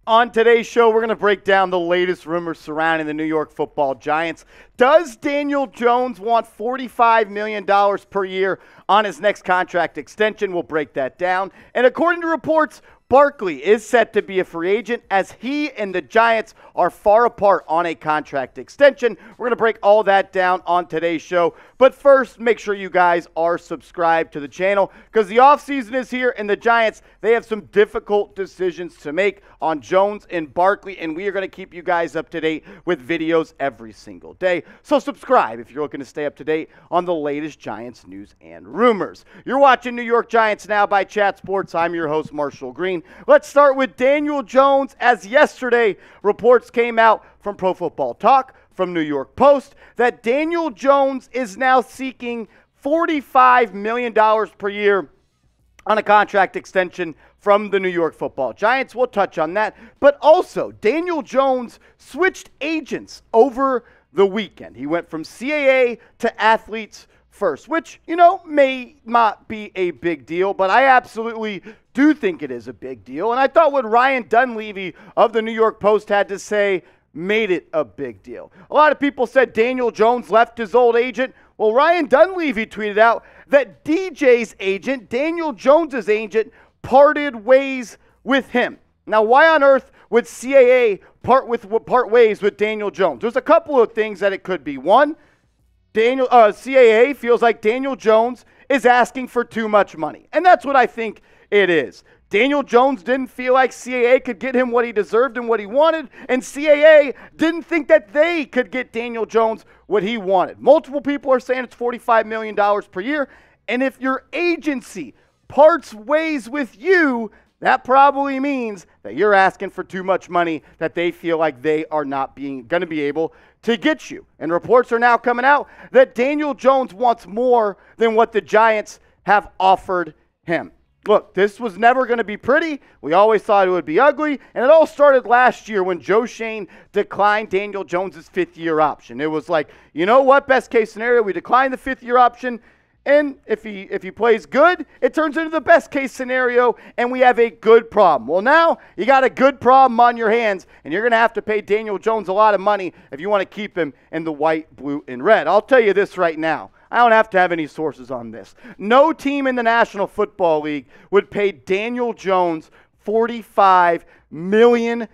On today's show, we're going to break down the latest rumors surrounding the New York Football Giants. Does Daniel Jones want $45 million per year on his next contract extension? We'll break that down. And according to reports, Barkley is set to be a free agent as he and the Giants are far apart on a contract extension. We're going to break all that down on today's show. But first, make sure you guys are subscribed to the channel because the offseason is here and the Giants, they have some difficult decisions to make on Jones and Barkley, and we are going to keep you guys up to date with videos every single day. So subscribe if you're looking to stay up to date on the latest Giants news and rumors. You're watching New York Giants Now by Chat Sports. I'm your host, Marshall Green. Let's start with Daniel Jones, as yesterday reports came out from Pro Football Talk, from New York Post, that Daniel Jones is now seeking $45 million per year on a contract extension from the New York Football Giants. We'll touch on that. But also, Daniel Jones switched agents over the weekend. He went from CAA to Athletes First, which, may not be a big deal, but I absolutely do think it is a big deal. And I thought what Ryan Dunleavy of the New York Post had to say made it a big deal. A lot of people said Daniel Jones left his old agent. Well, Ryan Dunleavy tweeted out that DJ's agent, Daniel Jones's agent, parted ways with him. Now, why on earth would CAA part ways with Daniel Jones? There's a couple of things that it could be. One, CAA feels like Daniel Jones is asking for too much money. And that's what I think it is. Daniel Jones didn't feel like CAA could get him what he deserved and what he wanted, and CAA didn't think that they could get Daniel Jones what he wanted. Multiple people are saying it's $45 million per year, and if your agency parts ways with you, that probably means that you're asking for too much money that they feel like they are not going to be able to get you. And reports are now coming out that Daniel Jones wants more than what the Giants have offered him. Look, this was never going to be pretty. We always thought it would be ugly. And it all started last year when Joe Schoen declined Daniel Jones' fifth-year option. It was like, you know what, best case scenario, we decline the fifth-year option. And if he plays good, it turns into the best case scenario, and we have a good problem. Well, now you got a good problem on your hands, and you're going to have to pay Daniel Jones a lot of money if you want to keep him in the white, blue, and red. I'll tell you this right now. I don't have to have any sources on this. No team in the National Football League would pay Daniel Jones $45 million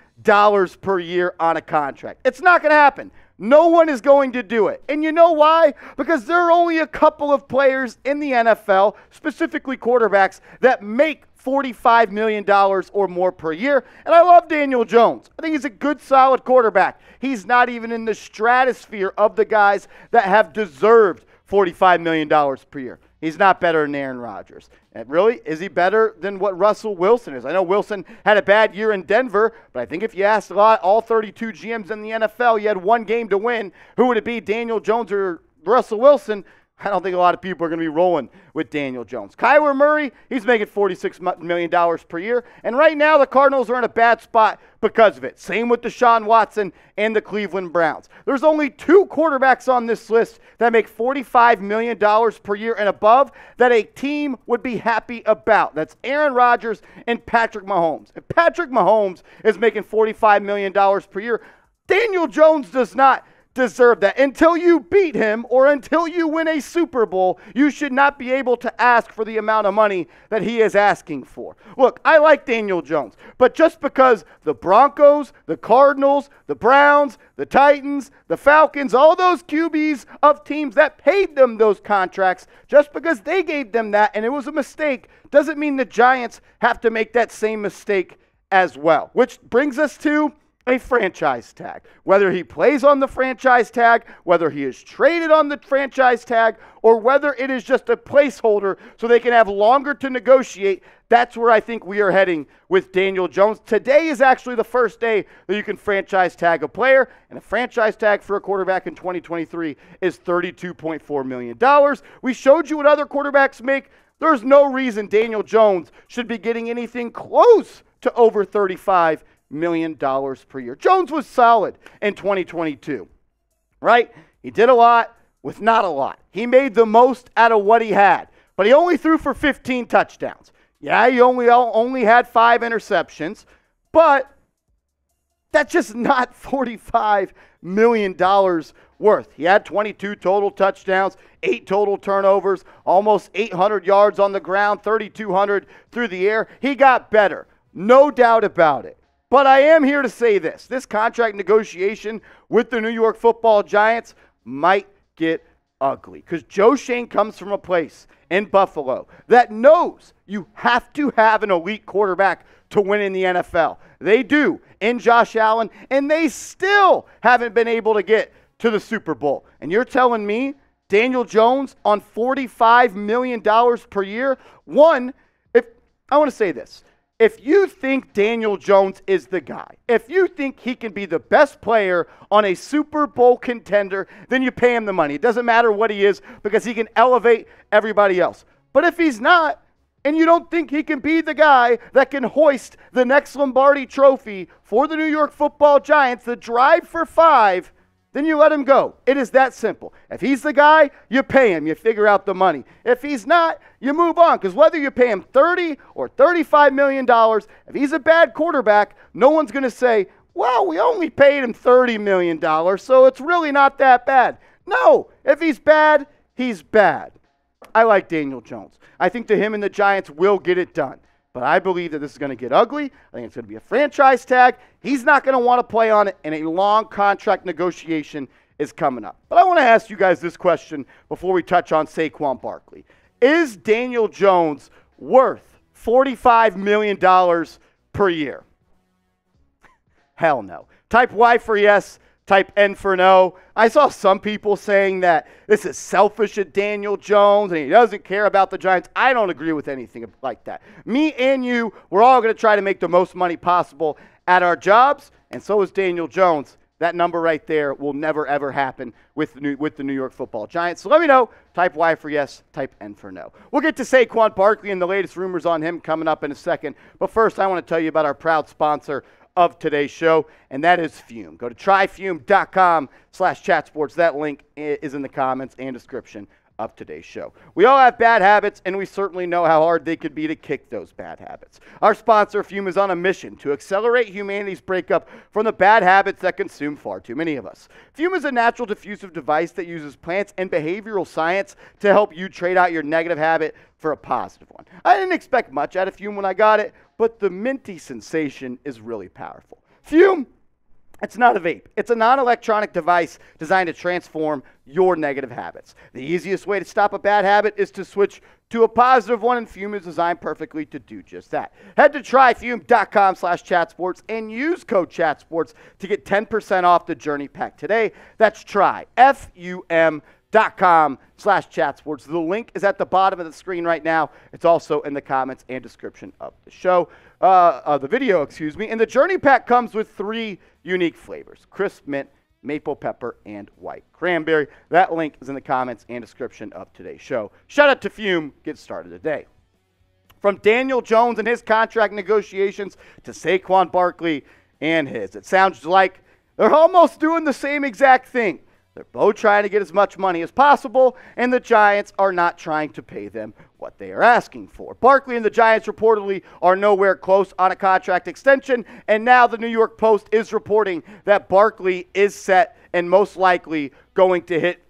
per year on a contract. It's not going to happen. No one is going to do it. And you know why? Because there are only a couple of players in the NFL, specifically quarterbacks, that make $45 million or more per year. And I love Daniel Jones. I think he's a good, solid quarterback. He's not even in the stratosphere of the guys that have deserved $45 million per year. He's not better than Aaron Rodgers. And really, is he better than what Russell Wilson is? I know Wilson had a bad year in Denver, but I think if you asked all 32 GMs in the NFL, you had one game to win, who would it be, Daniel Jones or Russell Wilson? I don't think a lot of people are going to be rolling with Daniel Jones. Kyler Murray, he's making $46 million per year. And right now, the Cardinals are in a bad spot because of it. Same with Deshaun Watson and the Cleveland Browns. There's only two quarterbacks on this list that make $45 million per year and above that a team would be happy about. That's Aaron Rodgers and Patrick Mahomes. If Patrick Mahomes is making $45 million per year, Daniel Jones does not deserve that. Until you beat him or until you win a Super Bowl, you should not be able to ask for the amount of money that he is asking for. Look, I like Daniel Jones, but just because the Broncos, the Cardinals, the Browns, the Titans, the Falcons, all those QBs of teams that paid them those contracts, just because they gave them that and it was a mistake, doesn't mean the Giants have to make that same mistake as well. Which brings us to a franchise tag. Whether he plays on the franchise tag, whether he is traded on the franchise tag, or whether it is just a placeholder so they can have longer to negotiate, that's where I think we are heading with Daniel Jones. Today is actually the first day that you can franchise tag a player, and a franchise tag for a quarterback in 2023 is $32.4 million. We showed you what other quarterbacks make. There's no reason Daniel Jones should be getting anything close to over $35 million per year. Jones was solid in 2022, right? He did a lot with not a lot. He made the most out of what he had, but he only threw for 15 touchdowns. Yeah, he only had 5 interceptions, but That's just not $45 million worth. He had 22 total touchdowns, 8 total turnovers, almost 800 yards on the ground, 3,200 through the air. He got better, no doubt about it. But I am here to say this. This contract negotiation with the New York Football Giants might get ugly because Joe Schoen comes from a place in Buffalo that knows you have to have an elite quarterback to win in the NFL. They do in Josh Allen, and they still haven't been able to get to the Super Bowl. And you're telling me Daniel Jones on $45 million per year? I want to say this. If you think Daniel Jones is the guy, if you think he can be the best player on a Super Bowl contender, then you pay him the money. It doesn't matter what he is because he can elevate everybody else. But if he's not, and you don't think he can be the guy that can hoist the next Lombardi trophy for the New York Football Giants, the drive for 5, then you let him go. It is that simple. If he's the guy, you pay him. You figure out the money. If he's not, you move on. Because whether you pay him $30 or $35 million, if he's a bad quarterback, no one's going to say, well, we only paid him $30 million, so it's really not that bad. No, if he's bad, he's bad. I like Daniel Jones. I think that him and the Giants will get it done. But I believe that this is going to get ugly. I think it's going to be a franchise tag. He's not going to want to play on it, and a long contract negotiation is coming up. But I want to ask you guys this question before we touch on Saquon Barkley. Is Daniel Jones worth $45 million per year? Hell no. Type Y for yes. Type N for no. I saw some people saying that this is selfish at Daniel Jones and he doesn't care about the Giants. I don't agree with anything like that. Me and you, we're all going to try to make the most money possible at our jobs, and so is Daniel Jones. That number right there will never, ever happen with the New York Football Giants. So let me know. Type Y for yes. Type N for no. We'll get to Saquon Barkley and the latest rumors on him coming up in a second. But first, I want to tell you about our proud sponsor of today's show, and that is Fume. Go to tryfume.com/chatsports. That link is in the comments and description of today's show. We all have bad habits, and we certainly know how hard they could be to kick those bad habits. Our sponsor, Fume, is on a mission to accelerate humanity's breakup from the bad habits that consume far too many of us. Fume is a natural diffusive device that uses plants and behavioral science to help you trade out your negative habit for a positive one. I didn't expect much out of Fume when I got it, but the minty sensation is really powerful. Fume, it's not a vape. It's a non-electronic device designed to transform your negative habits. The easiest way to stop a bad habit is to switch to a positive one, and Fume is designed perfectly to do just that. Head to tryfume.com/chatsports and use code CHATSPORTS to get 10% off the Journey Pack today. That's FUM.com/chatsports. The link is at the bottom of the screen right now. It's also in the comments and description of the show, the video, And the Journey Pack comes with 3 unique flavors: crisp mint, maple pepper, and white cranberry. That link is in the comments and description of today's show. Shout out to Fume. Get started today. From Daniel Jones and his contract negotiations to Saquon Barkley and his, it sounds like they're almost doing the same exact thing. They're both trying to get as much money as possible, and the Giants are not trying to pay them what they are asking for. Barkley and the Giants reportedly are nowhere close on a contract extension, and now the New York Post is reporting that Barkley is set and most likely going to hit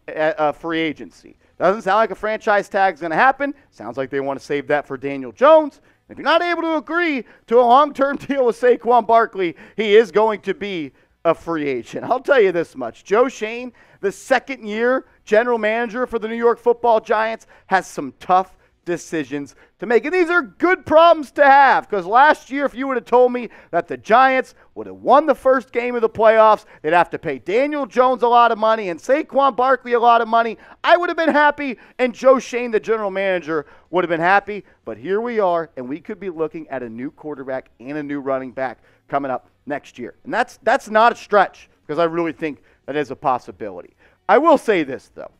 free agency. Doesn't sound like a franchise tag is going to happen. Sounds like they want to save that for Daniel Jones. If you're not able to agree to a long-term deal with Saquon Barkley, he is going to be a free agent. I'll tell you this much. Joe Schoen, the second-year general manager for the New York Football Giants, has some tough decisions to make. And these are good problems to have, because last year, if you would have told me that the Giants would have won the first game of the playoffs, they'd have to pay Daniel Jones a lot of money and Saquon Barkley a lot of money, I would have been happy, and Joe Schoen, the general manager, would have been happy. But here we are, and we could be looking at a new quarterback and a new running back coming up next year. And that's not a stretch, because I really think that is a possibility. I will say this, though,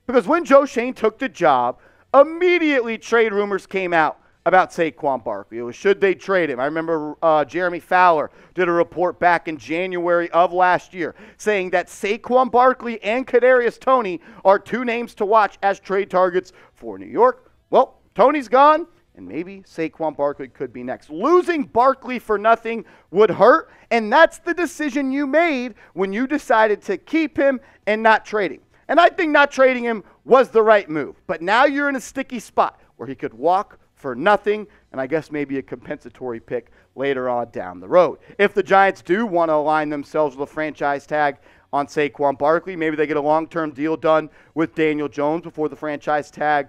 because when Joe Schoen took the job, immediately trade rumors came out about Saquon Barkley. It was, should they trade him? I remember Jeremy Fowler did a report back in January of last year saying that Saquon Barkley and Kadarius Toney are 2 names to watch as trade targets for New York. Well, Toney's gone. and maybe Saquon Barkley could be next. Losing Barkley for nothing would hurt, and that's the decision you made when you decided to keep him and not trade him. And I think not trading him was the right move. But now you're in a sticky spot where he could walk for nothing, and I guess maybe a compensatory pick later on down the road. If the Giants do want to align themselves with a franchise tag on Saquon Barkley, maybe they get a long-term deal done with Daniel Jones before the franchise tag,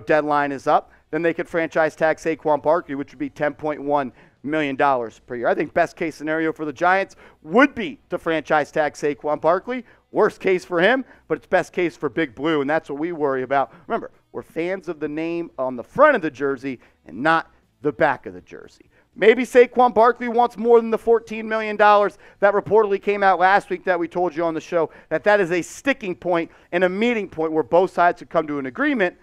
deadline is up, then they could franchise tag Saquon Barkley, which would be $10.1 million per year. I think best case scenario for the Giants would be to franchise tag Saquon Barkley. Worst case for him, but it's best case for Big Blue, and that's what we worry about. Remember, we're fans of the name on the front of the jersey and not the back of the jersey. Maybe Saquon Barkley wants more than the $14 million that reportedly came out last week that we told you on the show, that is a sticking point and a meeting point where both sides could come to an agreement.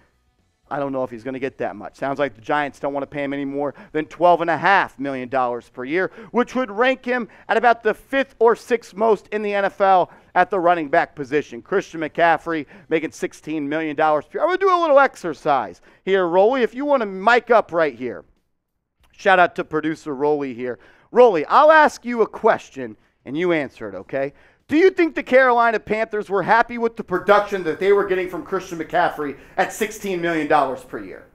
I don't know if he's going to get that much. Sounds like the Giants don't want to pay him any more than $12.5 million per year, which would rank him at about the 5th or 6th most in the NFL at the running back position. Christian McCaffrey making $16 million per year. I'm going to do a little exercise here, Rolly, if you want to mic up right here. Shout out to producer Rolly here. Rolly, I'll ask you a question, and you answer it, okay? Do you think the Carolina Panthers were happy with the production that they were getting from Christian McCaffrey at $16 million per year?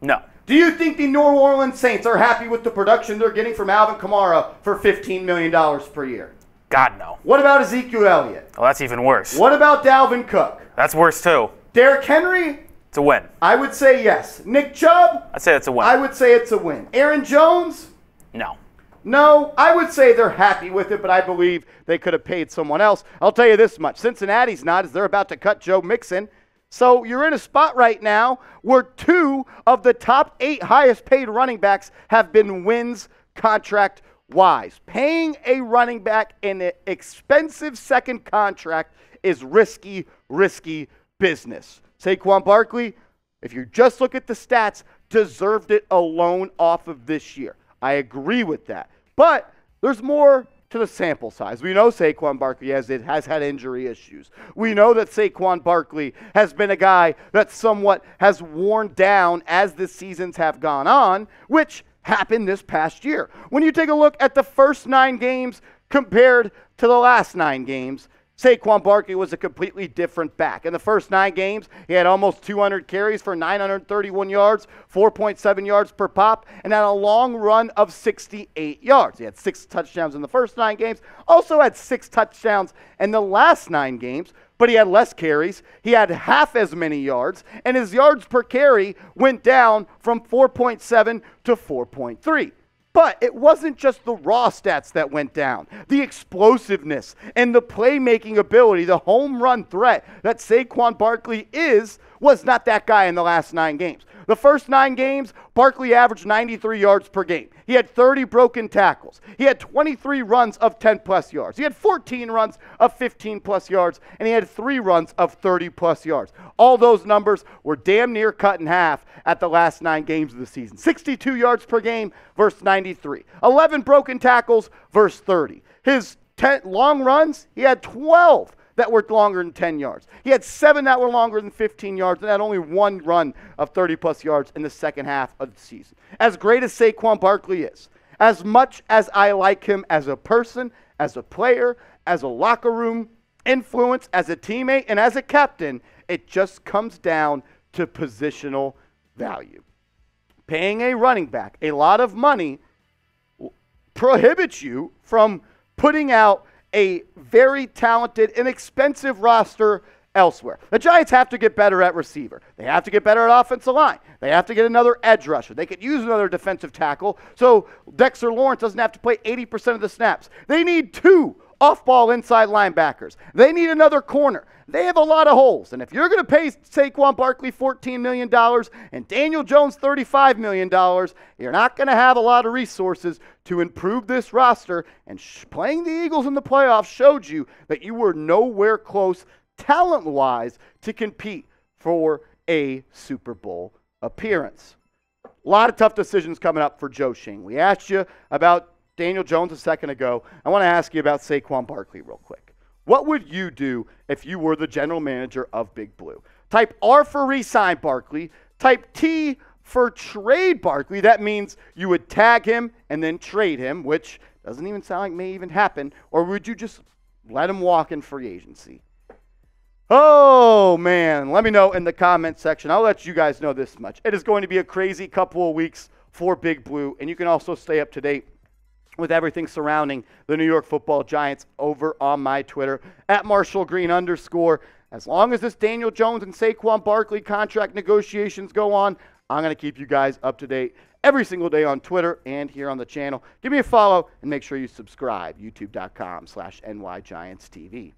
No. Do you think the New Orleans Saints are happy with the production they're getting from Alvin Kamara for $15 million per year? God, no. What about Ezekiel Elliott? Oh, that's even worse. What about Dalvin Cook? That's worse, too. Derrick Henry? It's a win. I would say yes. Nick Chubb? I'd say it's a win. I would say it's a win. Aaron Jones? No. No, I would say they're happy with it, but I believe they could have paid someone else. I'll tell you this much. Cincinnati's not, as they're about to cut Joe Mixon. So you're in a spot right now where 2 of the top 8 highest paid running backs have been wins contract-wise. Paying a running back an expensive second contract is risky business. Saquon Barkley, if you just look at the stats, deserved it alone off of this year. I agree with that. But there's more to the sample size. We know Saquon Barkley has had injury issues. We know that Saquon Barkley has been a guy that somewhat has worn down as the seasons have gone on, which happened this past year. When you take a look at the first 9 games compared to the last 9 games, Saquon Barkley was a completely different back. In the first 9 games, he had almost 200 carries for 931 yards, 4.7 yards per pop, and had a long run of 68 yards. He had 6 touchdowns in the first 9 games, also had 6 touchdowns in the last 9 games, but he had less carries. He had half as many yards, and his yards per carry went down from 4.7 to 4.3. But it wasn't just the raw stats that went down. The explosiveness and the playmaking ability, the home run threat that Saquon Barkley was not that guy in the last 9 games. The first 9 games, Barkley averaged 93 yards per game. He had 30 broken tackles. He had 23 runs of 10-plus yards. He had 14 runs of 15-plus yards, and he had 3 runs of 30-plus yards. All those numbers were damn near cut in half at the last 9 games of the season. 62 yards per game versus 93. 11 broken tackles versus 30. His 10 long runs, he had 12 that were longer than 10 yards. He had 7 that were longer than 15 yards and had only 1 run of 30-plus yards in the second half of the season. As great as Saquon Barkley is, as much as I like him as a person, as a player, as a locker room influence, as a teammate, and as a captain, it just comes down to positional value. Paying a running back a lot of money prohibits you from putting out a very talented and expensive roster elsewhere. The Giants have to get better at receiver. They have to get better at offensive line. They have to get another edge rusher. They could use another defensive tackle so Dexter Lawrence doesn't have to play 80% of the snaps. They need 2 off-ball inside linebackers. They need another corner. They have a lot of holes. And if you're going to pay Saquon Barkley $14 million and Daniel Jones $35 million, you're not going to have a lot of resources to improve this roster. And playing the Eagles in the playoffs showed you that you were nowhere close talent-wise to compete for a Super Bowl appearance. A lot of tough decisions coming up for Joe Schoen. We asked you about Daniel Jones a second ago. I want to ask you about Saquon Barkley real quick. What would you do if you were the general manager of Big Blue? Type R for re-sign Barkley. Type T, for trade Barkley, that means you would tag him and then trade him, which doesn't even sound like may even happen, or would you just let him walk in free agency? Oh, man. Let me know in the comment section. I'll let you guys know this much. It is going to be a crazy couple of weeks for Big Blue, and you can also stay up to date with everything surrounding the New York Football Giants over on my Twitter, @MarshallGreen_. As long as this Daniel Jones and Saquon Barkley contract negotiations go on, I'm going to keep you guys up to date every single day on Twitter and here on the channel. Give me a follow and make sure you subscribe, youtube.com/NYGiantsTV.